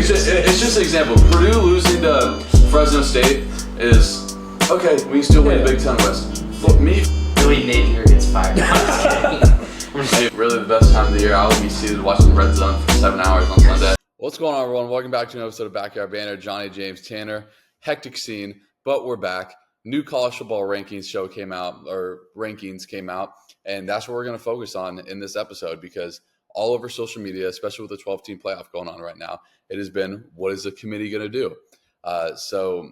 it's just an example. Purdue losing to Fresno State is okay. We can still win the Big Ten West. But me, Billy Napier gets fired. I'm just kidding. really the best time of the year. I will be seated watching the Red Zone for 7 hours on Sunday. What's going on, everyone? Welcome back to an episode of Backyard Banter. Johnny, James, Tanner. Hectic scene, but we're back. New college football rankings came out, and that's what we're going to focus on in this episode because all over social media, especially with the 12-team playoff going on right now, it has been, what is the committee going to do? So,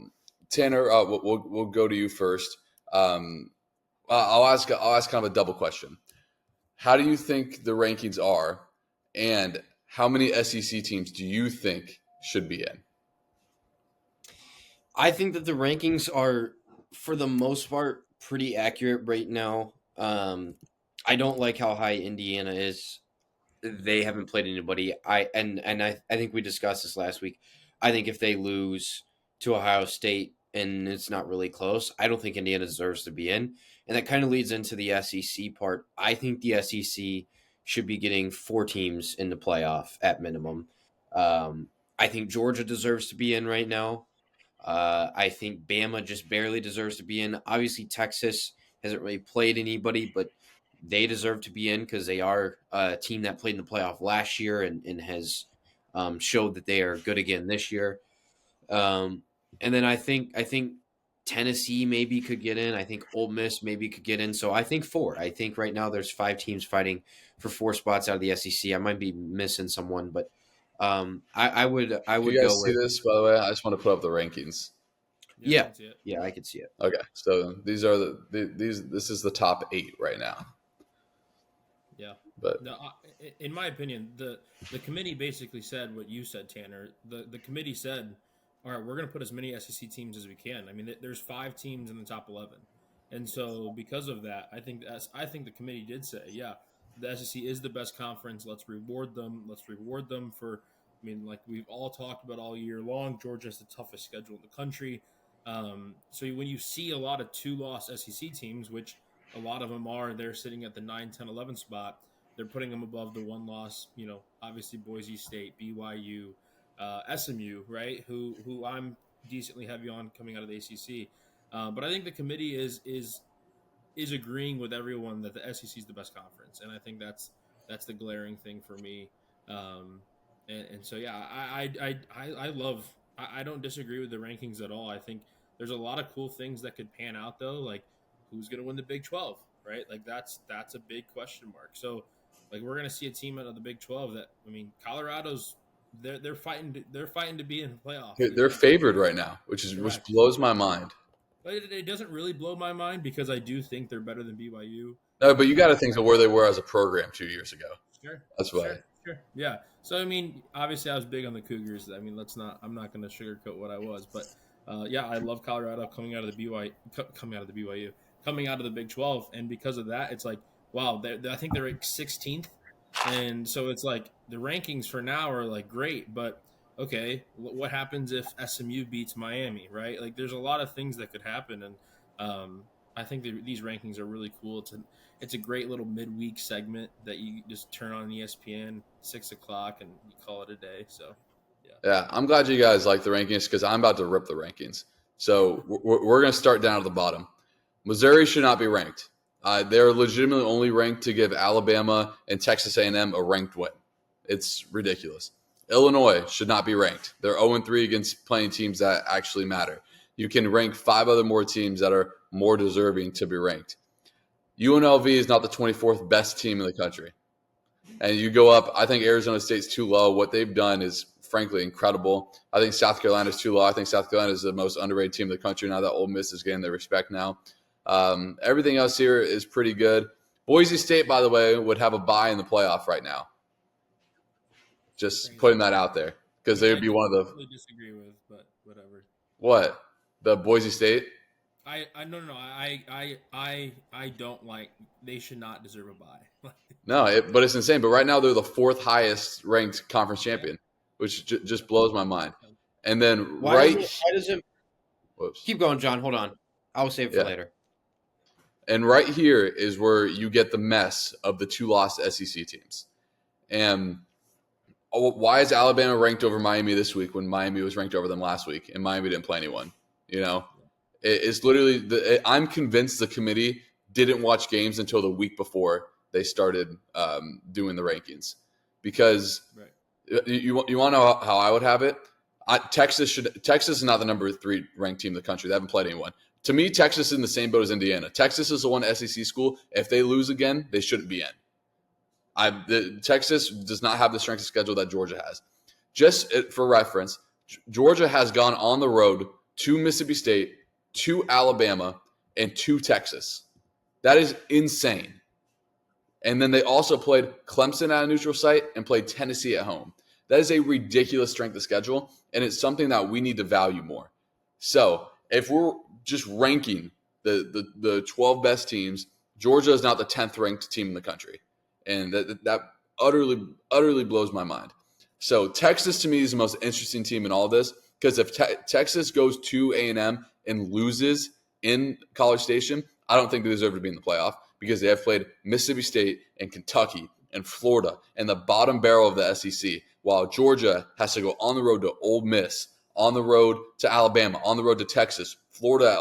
Tanner, we'll go to you first. I'll ask kind of a double question. How do you think the rankings are, and how many SEC teams do you think should be in? I think that the rankings are, for the most part, pretty accurate right now. I don't like how high Indiana is. They haven't played anybody. I think we discussed this last week. I think if they lose to Ohio State and it's not really close, I don't think Indiana deserves to be in. And that kind of leads into the SEC part. I think the SEC should be getting 4 teams in the playoff at minimum. I think Georgia deserves to be in right now. I think Bama just barely deserves to be in. Obviously, Texas hasn't really played anybody, but they deserve to be in because they are a team that played in the playoff last year and has showed that they are good again this year. And then I think Tennessee maybe could get in. I think Ole Miss maybe could get in. So I think 4. I think right now there's 5 teams fighting for 4 spots out of the SEC. I might be missing someone, but I would Do you guys go see with this, by the way? I just want to put up the rankings. Yeah, I could see it. Okay, so these are this is the top 8 right now. Yeah, but no, in my opinion, the committee basically said what you said, Tanner. The committee said, all right, we're going to put as many SEC teams as we can. I mean, there's 5 teams in the top 11, and so because of that, I think the committee did say, yeah, the SEC is the best conference. Let's reward them. Let's reward them for. I mean, like we've all talked about all year long, Georgia's the toughest schedule in the country. So when you see a lot of 2-loss SEC teams, which a lot of them are, they're sitting at the 9, 10, 11 spot. They're putting them above the 1-loss, obviously Boise State, BYU, SMU, right? Who I'm decently heavy on coming out of the ACC. But I think the committee is agreeing with everyone that the SEC is the best conference, and I think that's the glaring thing for me. And so yeah, I love. I don't disagree with the rankings at all. I think there's a lot of cool things that could pan out though, like who's going to win the Big 12, right? Like that's a big question mark. So like we're going to see a team out of the Big 12 that, I mean, Colorado's they're fighting to be in the playoff. They're favored right now, which blows my mind. But it doesn't really blow my mind because I do think they're better than BYU. No, but you got to think of where they were as a program 2 years ago. Sure. That's why. Sure. Yeah. So, I mean, obviously I was big on the Cougars. I mean, I'm not going to sugarcoat what I was, but yeah, I love Colorado coming out of the Big 12. And because of that, it's like, wow, I think they're like 16th. And so it's like the rankings for now are like great, but okay, what happens if SMU beats Miami, right? Like there's a lot of things that could happen. And I think these rankings are really cool. It's a great little midweek segment that you just turn on ESPN 6:00 and you call it a day. So, yeah, I'm glad you guys like the rankings because I'm about to rip the rankings. So we're going to start down at the bottom. Missouri should not be ranked. They're legitimately only ranked to give Alabama and Texas A&M a ranked win. It's ridiculous. Illinois should not be ranked. They're 0-3 against playing teams that actually matter. You can rank 5 other more teams that are more deserving to be ranked. UNLV is not the 24th best team in the country. And you go up, I think Arizona State's too low. What they've done is, frankly, incredible. I think South Carolina's too low. I think South Carolina is the most underrated team in the country now that Ole Miss is getting their respect now. Everything else here is pretty good. Boise State, by the way, would have a bye in the playoff right now. Just putting that out there because they would be one of the. I disagree with, but whatever. What? The Boise State? No. I don't like. They should not deserve a bye. No, but it's insane. But right now they're the 4th highest ranked conference champion, which just blows my mind. And then why does it? Whoops. Keep going, John. Hold on. I'll save it for later. And right here is where you get the mess of the 2-loss SEC teams. And why is Alabama ranked over Miami this week when Miami was ranked over them last week and Miami didn't play anyone? It's literally I'm convinced the committee didn't watch games until the week before they started doing the rankings, because you want to know how I would have it. Texas is not the number 3 ranked team in the country. They haven't played anyone. To me, Texas is in the same boat as Indiana. Texas is the one SEC school. If they lose again, they shouldn't be in. Texas does not have the strength of schedule that Georgia has. Just for reference, Georgia has gone on the road to Mississippi State, to Alabama, and to Texas. That is insane. And then they also played Clemson at a neutral site and played Tennessee at home. That is a ridiculous strength of schedule, and it's something that we need to value more. So if we're just ranking the 12 best teams, Georgia is not the 10th ranked team in the country. And that utterly blows my mind. So Texas, to me, is the most interesting team in all of this, because if Texas goes to A&M and loses in College Station, I don't think they deserve to be in the playoff, because they have played Mississippi State and Kentucky and Florida and the bottom barrel of the SEC, while Georgia has to go on the road to Ole Miss, on the road to Alabama, on the road to Texas, Florida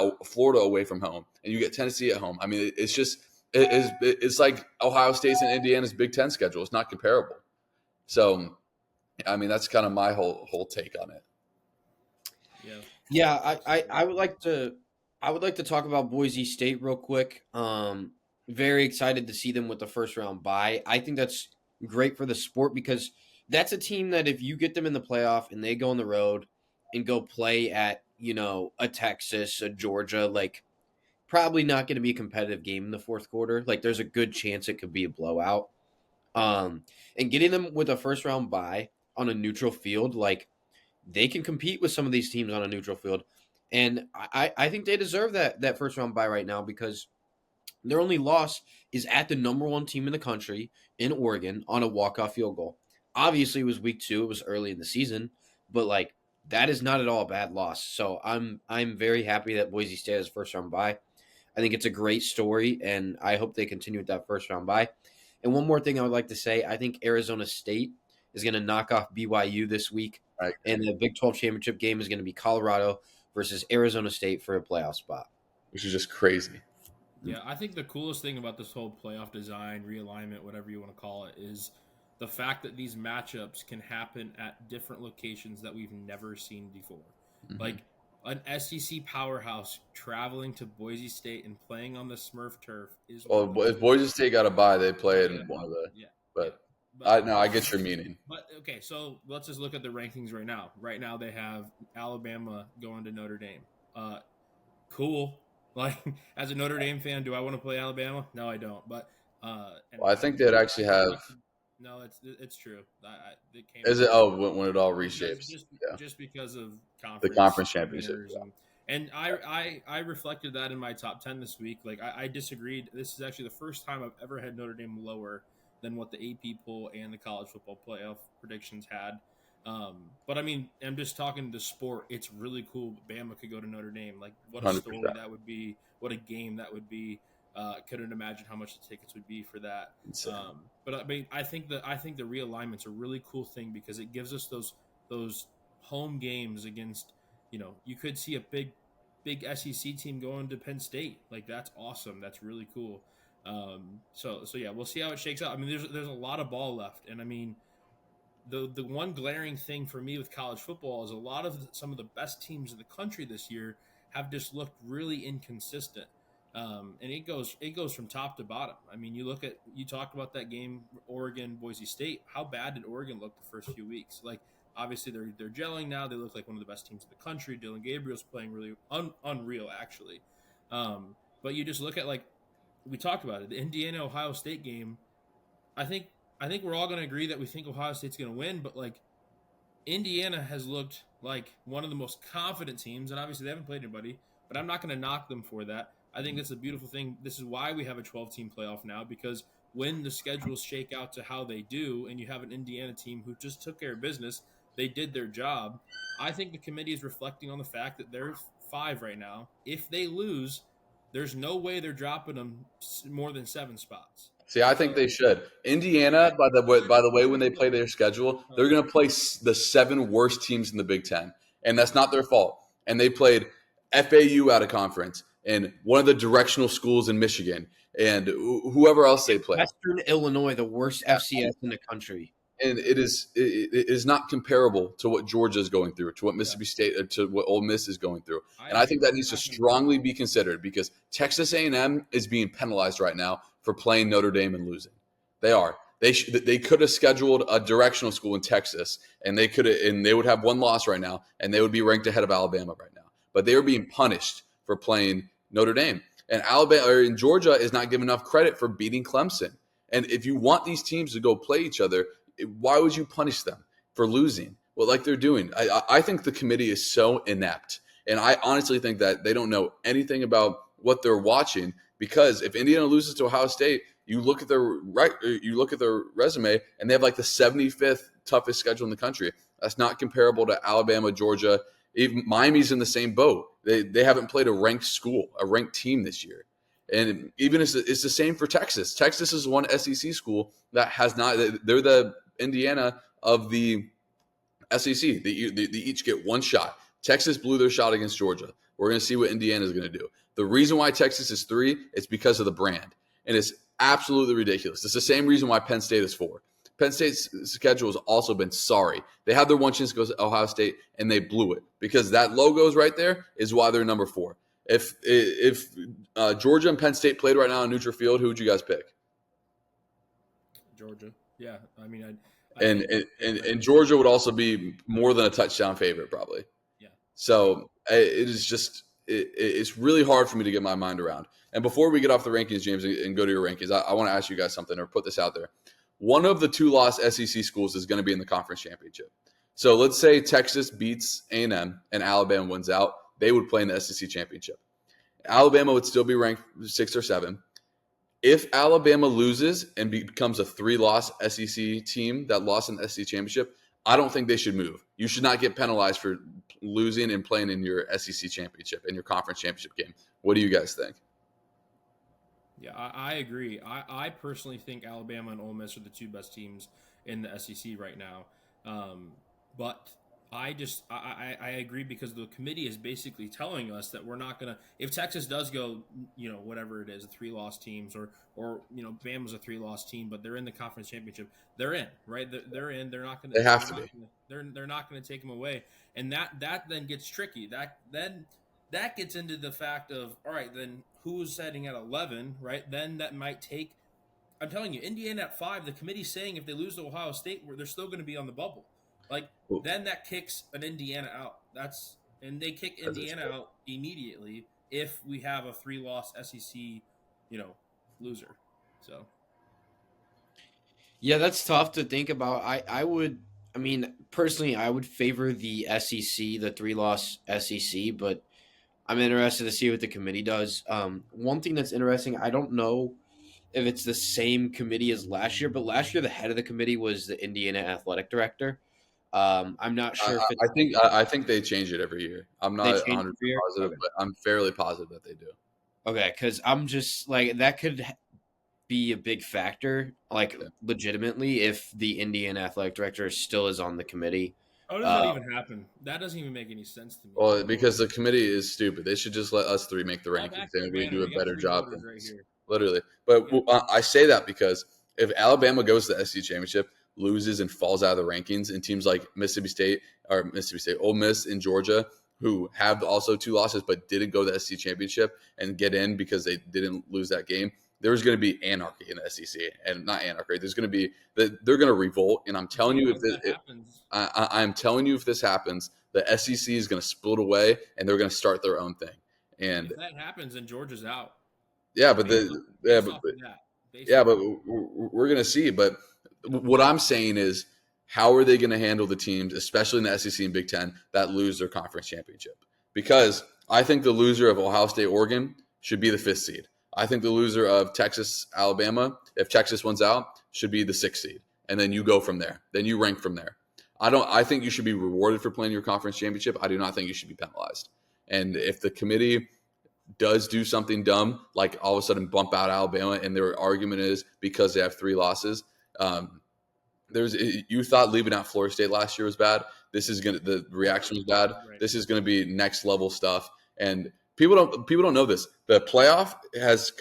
away from home, and you get Tennessee at home. I mean, it's like Ohio State's and Indiana's Big Ten schedule. It's not comparable. So, I mean, that's kind of my whole take on it. Yeah, I would like to talk about Boise State real quick. Very excited to see them with the first round bye. I think that's great for the sport, because that's a team that if you get them in the playoff and they go on the road and go play at, a Texas, a Georgia, like, probably not going to be a competitive game in the fourth quarter. Like, there's a good chance it could be a blowout. And getting them with a first round bye on a neutral field, like, they can compete with some of these teams on a neutral field. And I think they deserve that first round bye right now, because their only loss is at the number 1 team in the country, in Oregon, on a walk-off field goal. Obviously, it was week 2. It was early in the season. But, like, that is not at all a bad loss. So I'm very happy that Boise State has first round bye. I think it's a great story, and I hope they continue with that first round bye. And one more thing I would like to say, I think Arizona State is going to knock off BYU this week. Right. And the Big 12 championship game is going to be Colorado versus Arizona State for a playoff spot. Which is just crazy. Yeah, I think the coolest thing about this whole playoff design, realignment, whatever you want to call it, is the fact that these matchups can happen at different locations that we've never seen before. Mm-hmm. Like an SEC powerhouse traveling to Boise State and playing on the Smurf turf is. Well, if Boise State got a bye, they play it in one of the. Yeah. But I get your meaning. But okay, so let's just look at the rankings right now. Right now, they have Alabama going to Notre Dame. Cool. Like, as a Notre Dame fan, do I want to play Alabama? No, I don't. But I think they'd actually have. No, it's true. It came. Is it? Oh, when it all reshapes. Just because of the conference championship. Yeah. And I reflected that in my top 10 this week. Like, I disagreed. This is actually the first time I've ever had Notre Dame lower than what the AP poll and the college football playoff predictions had. But I mean, I'm just talking the sport. It's really cool. Bama could go to Notre Dame. Like, what a 100%. story that would be. What a game that would be. Couldn't imagine how much the tickets would be for that. But I mean, I think the realignment's a really cool thing, because it gives us those home games against, you could see a big SEC team going to Penn State. Like, that's awesome. That's really cool. So yeah, we'll see how it shakes out. I mean, there's a lot of ball left, and I mean, the one glaring thing for me with college football is some of the best teams in the country this year have just looked really inconsistent. And it goes from top to bottom. I mean, you talked about that game, Oregon, Boise State. How bad did Oregon look the first few weeks? Like, obviously they're gelling now. They look like one of the best teams in the country. Dylan Gabriel's playing really unreal, actually. But you just look at, like, we talked about it, the Indiana Ohio State game. I think we're all going to agree that we think Ohio State's going to win, but, like, Indiana has looked like one of the most confident teams, and obviously they haven't played anybody, but I'm not going to knock them for that. I think that's a beautiful thing. This is why we have a 12-team playoff now, because when the schedules shake out to how they do, and you have an Indiana team who just took care of business, they did their job. I think the committee is reflecting on the fact that they're 5 right now. If they lose, there's no way they're dropping them more than 7 spots. See, I think they should. Indiana, by the way, when they play their schedule, they're going to play the 7 worst teams in the Big Ten, and that's not their fault. And they played FAU out of conference, and one of the directional schools in Michigan, and whoever else they played. Western Illinois, the worst FCS in the country. And it is not comparable to what Georgia is going through, to what Mississippi State, to what Ole Miss is going through. And I think that needs to strongly be considered because Texas A&M is being penalized right now for playing Notre Dame and losing. They are. They could have scheduled a directional school in Texas, and they would have one loss right now, and they would be ranked ahead of Alabama right now. But they are being punished for playing Notre Dame, and Georgia is not given enough credit for beating Clemson. And if you want these teams to go play each other, why would you punish them for losing? Well, like they're doing. I think the committee is so inept. And I honestly think that they don't know anything about what they're watching because if Indiana loses to Ohio State, you look at their resume and they have like the 75th toughest schedule in the country. That's not comparable to Alabama, Georgia. Even Miami's in the same boat. They haven't played a ranked school, a ranked team this year. And even it's the same for Texas. Texas is one SEC school that has not. They're the Indiana of the SEC. They each get one shot. Texas blew their shot against Georgia. We're going to see what Indiana is going to do. The reason why Texas is 3 is because of the brand. And it's absolutely ridiculous. It's the same reason why Penn State is 4. Penn State's schedule has also been sorry. They had their one chance to go to Ohio State, and they blew it. Because that logo is right there is why they're number 4. If Georgia and Penn State played right now in neutral field, who would you guys pick? Georgia. Yeah, I mean, and Georgia would also be more than a touchdown favorite, probably. Yeah. So it is just it's really hard for me to get my mind around. And before we get off the rankings, James, and go to your rankings, I want to ask you guys something or put this out there. One of the 2-loss SEC schools is going to be in the conference championship. So let's say Texas beats A&M and Alabama wins out. They would play in the SEC championship. Alabama would still be ranked 6 or 7. If Alabama loses and becomes a 3-loss SEC team that lost in the SEC championship, I don't think they should move. You should not get penalized for losing and playing in your SEC championship, in your conference championship game. What do you guys think? Yeah, I agree. I personally think Alabama and Ole Miss are the 2 best teams in the SEC right now. But I agree because the committee is basically telling us that we're not gonna. If Texas does go, whatever it is, a 3-loss teams, or Bama's a 3-loss team, but they're in the conference championship, they're in, right? They're in. They're not gonna. They have to be. They're not gonna take them away, and that then gets tricky. That gets into the fact of all right, then who's setting at 11, right? Then that might take. I'm telling you, Indiana at 5. The committee's saying if they lose to Ohio State, they're still going to be on the bubble. Like then that kicks an Indiana out. And they kick Indiana out immediately if we have a 3-loss SEC, loser. So yeah, that's tough to think about. Personally, I would favor the SEC, the 3-loss SEC, but I'm interested to see what the committee does. One thing that's interesting, I don't know if it's the same committee as last year, but last year the head of the committee was the Indiana athletic director. I'm not sure if it's, I think they change it every year. I'm not 100% positive, okay. but I'm fairly positive that they do. Okay, because I'm just like that could be a big factor, legitimately, if the Indiana athletic director still is on the committee. how does that even happen? That doesn't even make any sense to me. Well, because the committee is stupid. They should just let us 3 make the rankings, and we do a better job than right here. Literally. But I say that because if Alabama goes to the SEC championship, loses and falls out of the rankings, and teams like Mississippi State, Ole Miss, and Georgia, who have also 2 losses but didn't go to the SEC championship and get in because they didn't lose that game, there's going to be anarchy in the SEC, and not anarchy. There's going to be they're going to revolt, and I'm telling you I'm telling you if this happens, the SEC is going to split away and they're going to start their own thing. And if that happens, then Georgia's out. Yeah, but we're going to see. But what I'm saying is, how are they going to handle the teams, especially in the SEC and Big Ten, that lose their conference championship? Because I think the loser of Ohio State, Oregon should be the 5th seed. I think the loser of Texas, Alabama, if Texas wins out, should be the 6th seed. And then you go from there. Then you rank from there. I think you should be rewarded for playing your conference championship. I do not think you should be penalized. And if the committee does do something dumb, like all of a sudden bump out Alabama, and their argument is because they have 3 losses. You thought leaving out Florida State last year was bad. The reaction was bad. Right. This is gonna be next level stuff, and people don't know this. The playoff has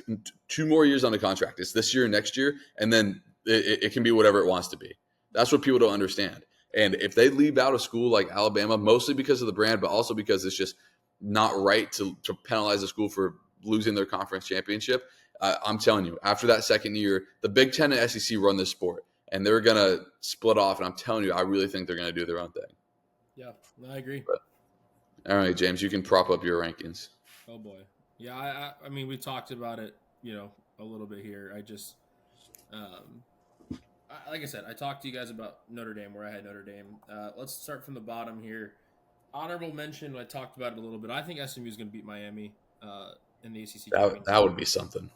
2 more years on the contract. It's this year and next year, and then it can be whatever it wants to be. That's what people don't understand. And if they leave out a school like Alabama, mostly because of the brand, but also because it's just not right to penalize a school for losing their conference championship, I'm telling you, after that second year, the Big Ten and SEC run this sport, and they're going to split off. And I'm telling you, I really think they're going to do their own thing. Yeah, I agree. But, all right, James, you can prop up your rankings. Oh boy, yeah. I mean, we talked about it, a little bit here. I just, like I said, I talked to you guys about Notre Dame, where I had Notre Dame. Let's start from the bottom here. Honorable mention. I talked about it a little bit. I think SMU is going to beat Miami in the ACC. That would be something.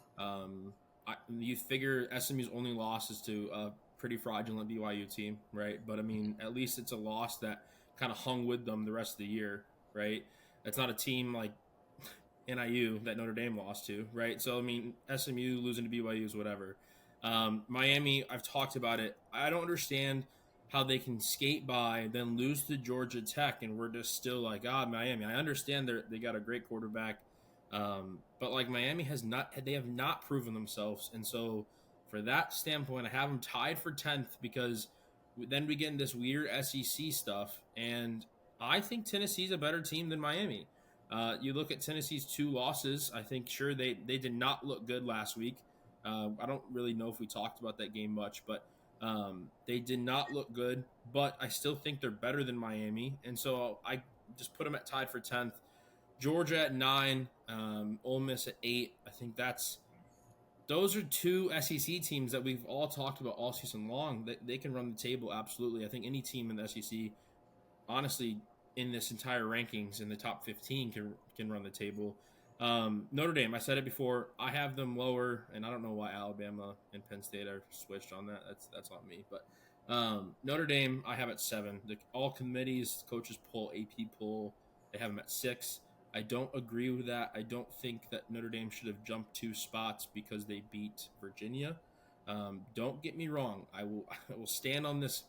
You figure SMU's only loss is to a pretty fraudulent BYU team, right? But I mean, at least it's a loss that kind of hung with them the rest of the year, right? It's not a team like NIU that Notre Dame lost to, right? So I mean, SMU losing to BYU is whatever. Miami, I've talked about it. I don't understand how they can skate by, then lose to Georgia Tech, and we're just still like, Miami. I understand they got a great quarterback, but like Miami have not proven themselves, and so for that standpoint, I have them tied for 10th because then we get in this weird SEC stuff, and I think Tennessee's a better team than Miami. You look at Tennessee's 2 losses. I think sure they did not look good last week. I don't really know if we talked about that game much, but they did not look good. But I still think they're better than Miami, and so I just put them at tied for 10th. Georgia at 9, Ole Miss at 8. I think those are 2 SEC teams that we've all talked about all season long. They can run the table absolutely. I think any team in the SEC, honestly, in this entire rankings in the top 15 can run the table. Notre Dame, I said it before, I have them lower, and I don't know why Alabama and Penn State are switched on that. That's on me. But Notre Dame, I have at 7. All committees, coaches poll, AP poll, they have them at 6. I don't agree with that. I don't think that Notre Dame should have jumped 2 spots because they beat Virginia. Don't get me wrong. I will stand on this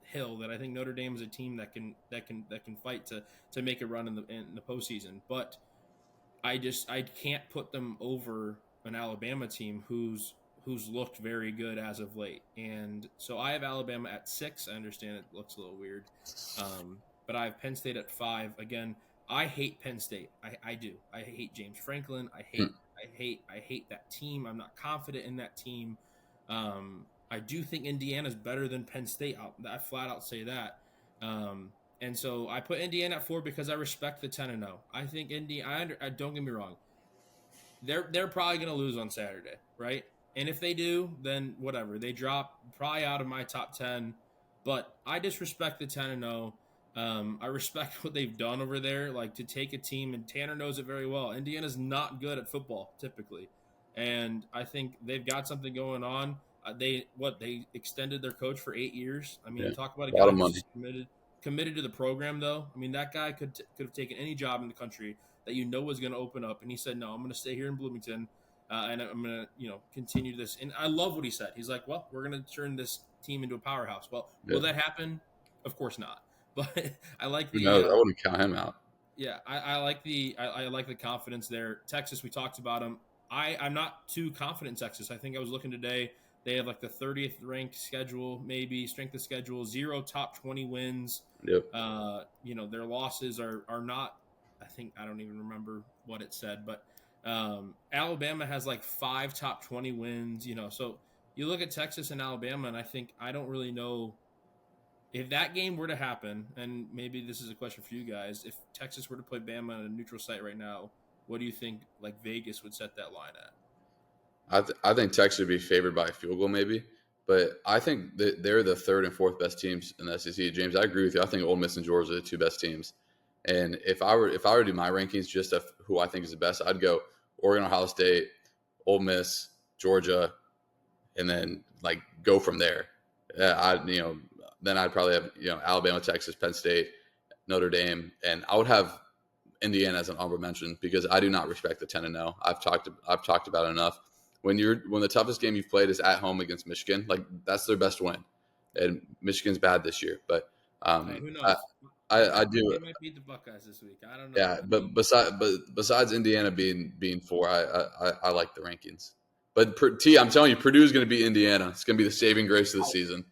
hill that I think Notre Dame is a team that can fight to make a run in the postseason. But I can't put them over an Alabama team who's looked very good as of late. And so I have Alabama at 6. I understand it looks a little weird, but I have Penn State at 5. Again, I hate Penn State. I do. I hate James Franklin. I hate that team. I'm not confident in that team. I do think Indiana's better than Penn State. I flat out say that. And so I put Indiana at 4 because I respect the 10-0. I think don't get me wrong. They're probably going to lose on Saturday, right? And if they do, then whatever. They drop probably out of my top 10. But I just respect the 10-0. I respect what they've done over there, like to take a team, and Tanner knows it very well. Indiana's not good at football typically, and I think they've got something going on. They extended their coach for 8 years. I mean, talk about a guy who's committed to the program, though. I mean, that guy could have taken any job in the country that was going to open up, and he said, "No, I'm going to stay here in Bloomington, and I'm going to continue this." And I love what he said. He's like, "Well, we're going to turn this team into a powerhouse." Well, will that happen? Of course not. But I like the. No, I wouldn't count him out. Yeah, I like the confidence there. Texas, we talked about them. I'm not too confident in Texas. I think I was looking today. They have like the 30th ranked schedule, maybe strength of schedule, 0 top 20 wins. Yep. Their losses are not. I don't even remember what it said, but Alabama has like 5 top 20 wins. So you look at Texas and Alabama, and I don't really know. If that game were to happen, and maybe this is a question for you guys, if Texas were to play Bama on a neutral site right now, what do you think like Vegas would set that line at? I think Texas would be favored by a field goal maybe, but I think that they're the 3rd and 4th best teams in the SEC. James, I agree with you. I think Ole Miss and Georgia are the 2 best teams. And if I were to do my rankings just of who I think is the best, I'd go Oregon, Ohio State, Ole Miss, Georgia, and then like go from there. Then I'd probably have Alabama, Texas, Penn State, Notre Dame, and I would have Indiana as an honorable mention because I do not respect the 10-0. I've talked about it enough. When the toughest game you've played is at home against Michigan, like that's their best win, and Michigan's bad this year. But Hey, who knows? I do. They might beat the Buckeyes this week. I don't know. Yeah, but besides Indiana being 4, I like the rankings. But I'm telling you, Purdue is going to beat Indiana. It's going to be the saving grace of the season.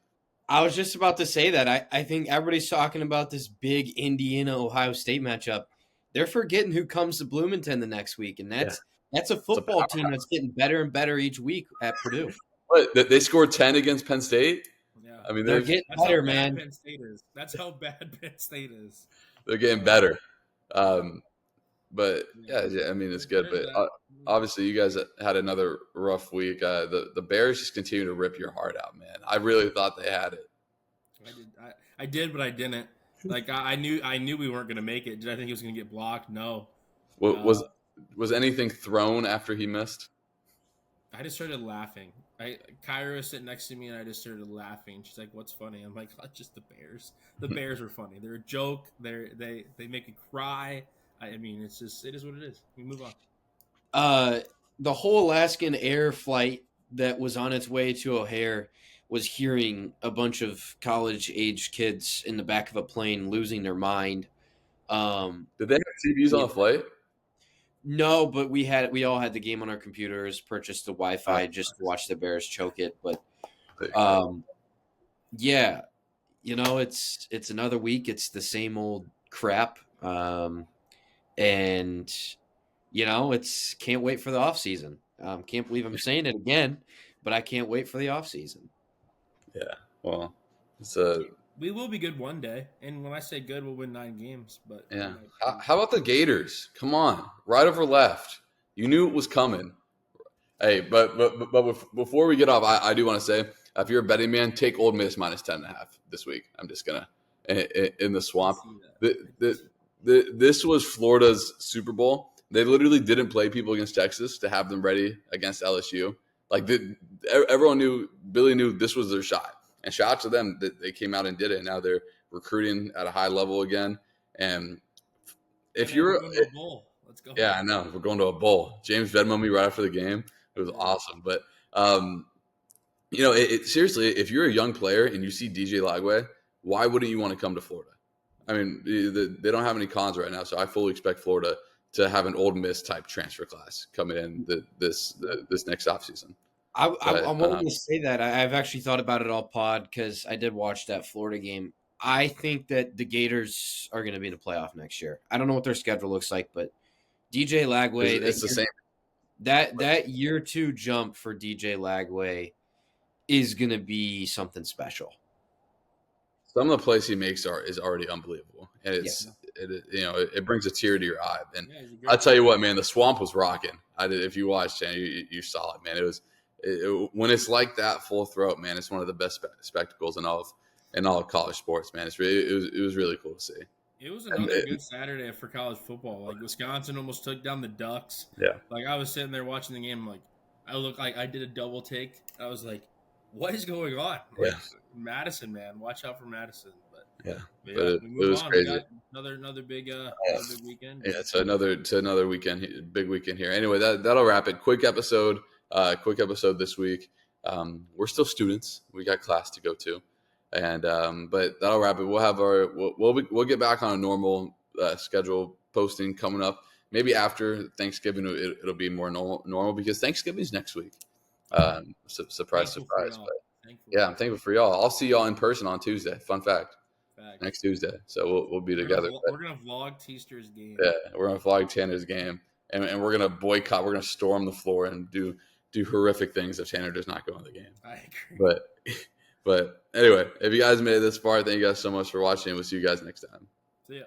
I was just about to say that. I think everybody's talking about this big Indiana-Ohio State matchup. They're forgetting who comes to Bloomington the next week, and that's a football team that's getting better and better each week at Purdue. What, they scored 10 against Penn State? Yeah. I mean, They're getting better, man. Penn State is. That's how bad Penn State is. They're getting better. But yeah, I mean, it's good. But obviously, you guys had another rough week. The Bears just continue to rip your heart out, man. I really thought they had it. I did, but I didn't. Like I knew we weren't going to make it. Did I think he was going to get blocked? No. Was anything thrown after he missed? I just started laughing. Kyra was sitting next to me, and I just started laughing. She's like, "What's funny?" I'm like, oh, "Just the Bears. The Bears are funny. They're a joke. They make you cry. I mean, it is what it is. We move on." The whole Alaskan Air flight that was on its way to O'Hare was hearing a bunch of college-age kids in the back of a plane losing their mind. Did they have TVs on the flight? No, but we all had the game on our computers, purchased the Wi-Fi just to watch the Bears choke it. But yeah, it's another week. It's the same old crap. And it's can't wait for the off season. Can't believe I'm saying it again, but I can't wait for the off season. Yeah, well, we will be good one day, and when I say good, we'll win 9 games. But yeah, how about the Gators? Come on, right over left. You knew it was coming. Hey, but before we get off, I do want to say, if you're a betting man, take Ole Miss minus 10.5 this week. I'm just gonna in the swamp. This was Florida's Super Bowl. They literally didn't play people against Texas to have them ready against LSU. Like everyone Billy knew this was their shot. And shout out to them that they came out and did it. Now they're recruiting at a high level again. And if you're going to a bowl, let's go. Yeah, I know. We're going to a bowl. James Venmoed me right after the game. It was awesome. But seriously, if you're a young player and you see DJ Lagway, why wouldn't you want to come to Florida? I mean, they don't have any cons right now, so I fully expect Florida to have an Ole Miss type transfer class coming in this next offseason. I'm willing to say that. I've actually thought about it all pod because I did watch that Florida game. I think that the Gators are going to be in the playoff next year. I don't know what their schedule looks like, but DJ Lagway, it's the same. That year 2 jump for DJ Lagway is going to be something special. Some of the plays he makes is already unbelievable, and it brings a tear to your eye. And I'll tell you what, man, the swamp was rocking. If you watched it, you saw it, man. It was when it's like that full throat, man. It's one of the best spectacles in all of college sports, man. It was really cool to see. It was another good Saturday for college football. Like Wisconsin almost took down the Ducks. Yeah. Like I was sitting there watching the game, like I looked like I did a double take. I was like, what is going on? Like, Madison, man, watch out for Madison. But it was crazy. We got another big weekend. Yeah, it's another weekend, big weekend here. Anyway, that'll wrap it. Quick episode this week. We're still students. We got class to go to, and but that'll wrap it. We'll have we'll get back on a normal schedule posting coming up. Maybe after Thanksgiving, it'll be more normal because Thanksgiving's next week. Surprise. But yeah, I'm thankful for y'all. I'll see y'all in person on Tuesday. Fun fact. Next Tuesday. So we'll be together. We're going to vlog Teaster's game. Yeah, we're going to vlog Tanner's game. And we're going to boycott. We're going to storm the floor and do horrific things if Tanner does not go in the game. I agree. But anyway, if you guys made it this far, thank you guys so much for watching. We'll see you guys next time. See ya.